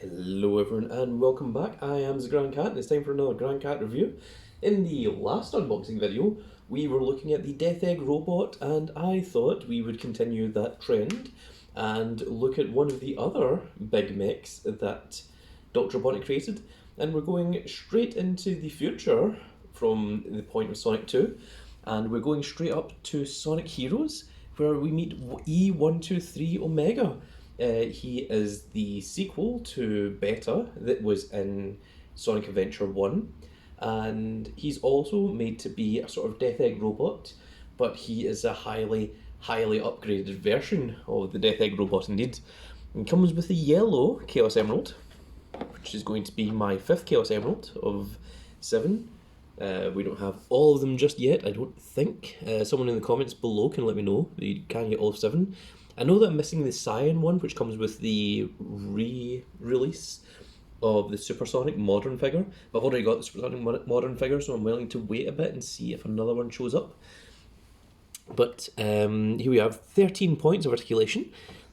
Hello everyone and welcome back. I am the Grand Cat and it's time for another Grand Cat review. In the last unboxing video we were looking at the Death Egg robot and I thought we would continue that trend and look at one of the other big mechs that Dr. Robotnik created, and we're going straight into the future from the point of Sonic 2 and we're going straight up to Sonic Heroes where we meet E123 Omega. He is the sequel to Beta that was in Sonic Adventure 1, and he's also made to be a sort of Death Egg robot, but he is a highly upgraded version of the Death Egg robot indeed. He comes with the yellow Chaos Emerald, which is going to be my 5th Chaos Emerald of 7. We don't have all of them just yet, I don't think. Someone in the comments below can let me know that you can get all 7. I know that I'm missing the Cyan one, which comes with the re-release of the Supersonic Modern figure, but I've already got the Supersonic Modern figure, so I'm willing to wait a bit and see if another one shows up. But here we have 13 points of articulation.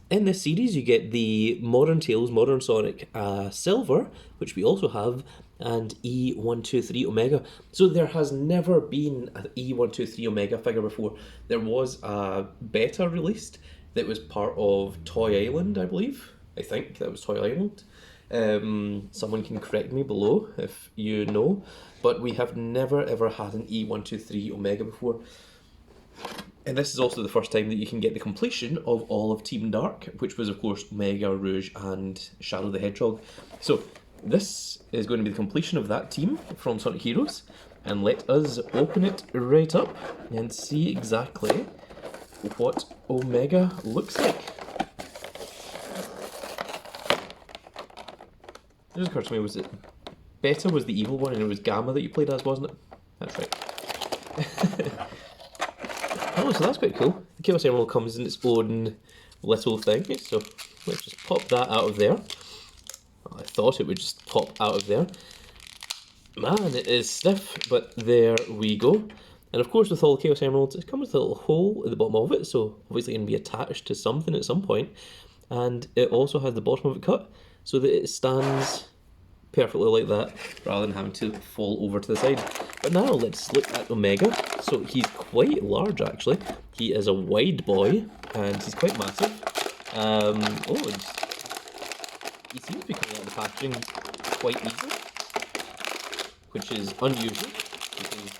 In this series you get the Modern Tails, Modern Sonic Silver, which we also have, and E123 Omega. So there has never been an E123 Omega figure before. There was a beta released that was part of Toy Island, I believe. I think that was Toy Island. Someone can correct me below if you know, but we have never ever had an E123 Omega before. And this is also the first time that you can get the completion of all of Team Dark, which was of course Omega, Rouge and Shadow the Hedgehog. So this is going to be the completion of that team from Sonic Heroes, and let us open it right up and see exactly what Omega looks like. It just occurred to me, was it Beta was the evil one and it was Gamma that you played as, wasn't it? That's right. Oh, so that's quite cool. The Chaos Emerald comes in its own little thing, so let's just pop that out of there. Well, I thought it would just pop out of there. Man, it is stiff, but there we go. And of course with all Chaos Emeralds, it comes with a little hole at the bottom of it, so obviously going to be attached to something at some point. And it also has the bottom of it cut, so that it stands perfectly like that, rather than having to fall over to the side. But now let's look at Omega. So he's quite large actually. He is a wide boy, and he's quite massive. He seems to be coming out of the packaging quite easily, which is unusual, because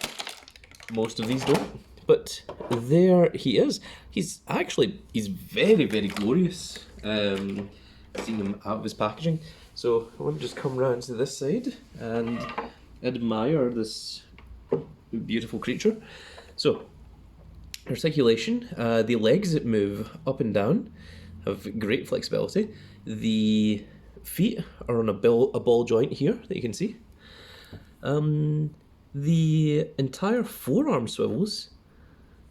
most of these don't, but there he is. He's very, very glorious, seeing him out of his packaging. So I want to just come round to this side and admire this beautiful creature. So, articulation, the legs that move up and down have great flexibility. The feet are on a ball joint here that you can see. The entire forearm swivels,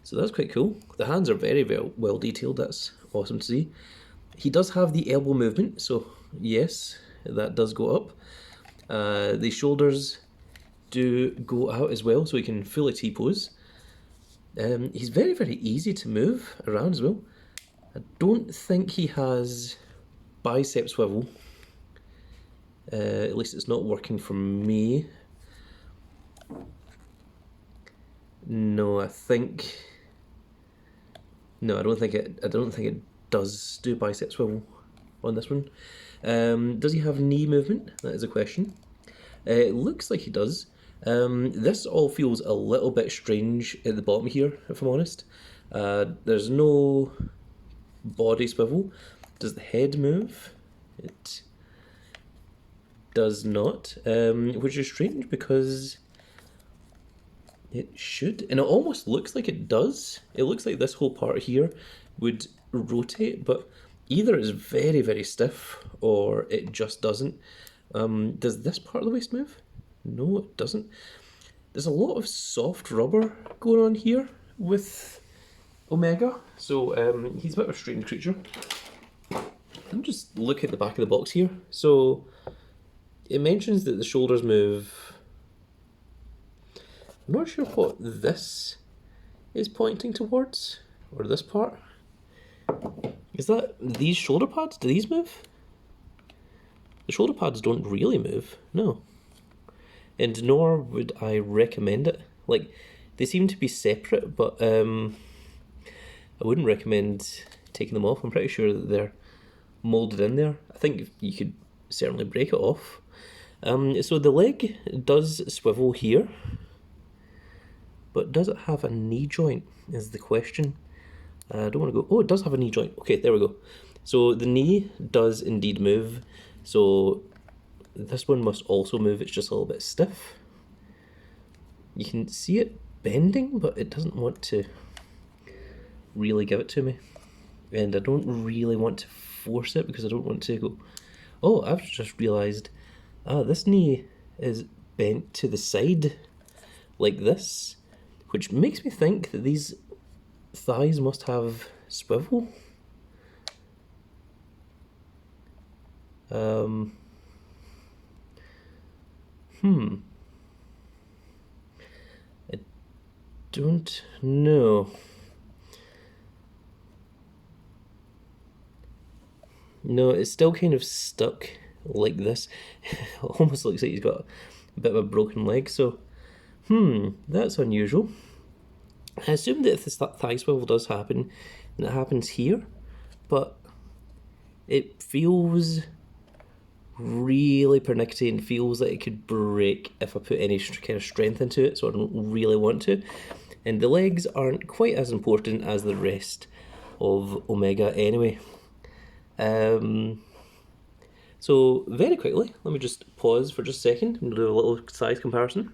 so that's quite cool. The hands are very, very well detailed, that's awesome to see. He does have the elbow movement, so yes, that does go up. The shoulders do go out as well, so he can fully T-pose. He's very, very easy to move around as well. I don't think he has bicep swivel. At least it's not working for me. No, I don't think it does do bicep swivel on this one. Does he have knee movement? That is a question. It looks like he does. This all feels a little bit strange at the bottom here, if I'm honest. There's no body swivel. Does the head move? It does not, which is strange because it should, and it almost looks like it does. It looks like this whole part here would rotate, but either it's very, very stiff or it just doesn't. Does this part of the waist move? No, it doesn't. There's a lot of soft rubber going on here with Omega, so he's a bit of a strange creature. Let me just look at the back of the box here. So it mentions that the shoulders move. I'm not sure what this is pointing towards, or this part. Is that these shoulder pads? Do these move? The shoulder pads don't really move, no. And nor would I recommend it. Like, they seem to be separate, but I wouldn't recommend taking them off. I'm pretty sure that they're moulded in there. I think you could certainly break it off. So the leg does swivel here, but does it have a knee joint is the question. I don't want to go, oh, it does have a knee joint. Okay, there we go. So the knee does indeed move. So this one must also move, it's just a little bit stiff. You can see it bending, but it doesn't want to really give it to me. And I don't really want to force it because I don't want to go, oh, I've just realised, this knee is bent to the side like this, which makes me think that these thighs must have swivel. I don't know. No, it's still kind of stuck like this. Almost looks like he's got a bit of a broken leg, so that's unusual. I assume that if this thigh swivel does happen, then it happens here, but it feels really pernickety and feels like it could break if I put any kind of strength into it, so I don't really want to. And the legs aren't quite as important as the rest of Omega anyway. So very quickly, let me just pause for just a second and do a little size comparison.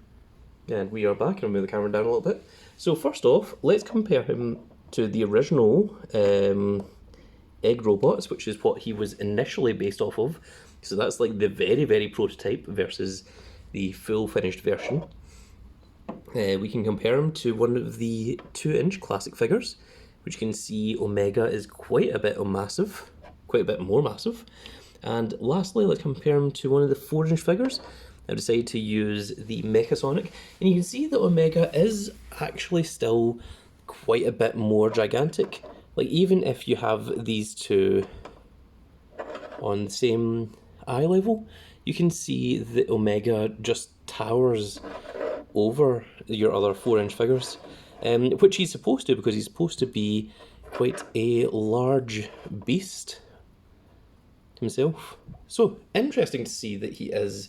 And we are back, and I'll move the camera down a little bit. So first off, let's compare him to the original Egg Robots, which is what he was initially based off of. So that's like the very, very prototype versus the full finished version. We can compare him to one of the 2-inch classic figures, which you can see Omega is quite a bit more massive. And lastly, let's compare him to one of the 4-inch figures. I've decided to use the Mechasonic, and you can see that Omega is actually still quite a bit more gigantic. Like, even if you have these two on the same eye level, you can see that Omega just towers over your other 4-inch figures, which he's supposed to, because he's supposed to be quite a large beast himself. So interesting to see that he is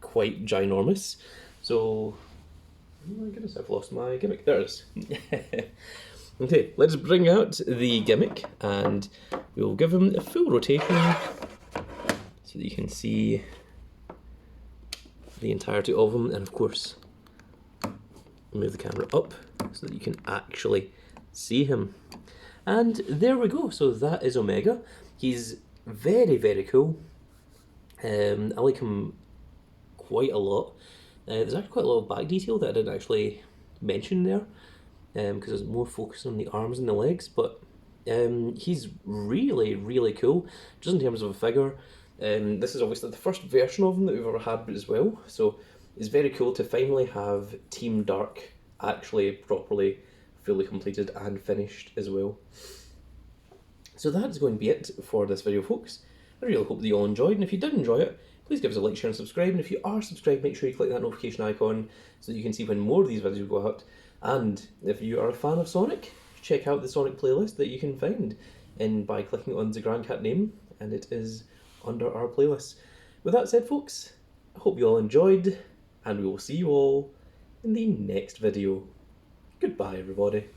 quite ginormous. So, oh my goodness, I've lost my gimmick. There it is. Okay, let's bring out the gimmick and we'll give him a full rotation so that you can see the entirety of him, and of course move the camera up so that you can actually see him. And there we go, so that is Omega. He's very, very cool. I like him quite a lot. There's actually quite a lot of back detail that I didn't actually mention there, because I was more focused on the arms and the legs, but he's really, really cool, just in terms of a figure. This is obviously the first version of him that we've ever had as well, so it's very cool to finally have Team Dark actually properly, fully completed and finished as well. So that's going to be it for this video, folks. I really hope that you all enjoyed, and if you did enjoy it, please give us a like, share and subscribe, and if you are subscribed, make sure you click that notification icon so that you can see when more of these videos go out. And if you are a fan of Sonic, check out the Sonic playlist that you can find by clicking on the Grand Cat name, and it is under our playlist. With that said, folks, I hope you all enjoyed, and we will see you all in the next video. Goodbye, everybody.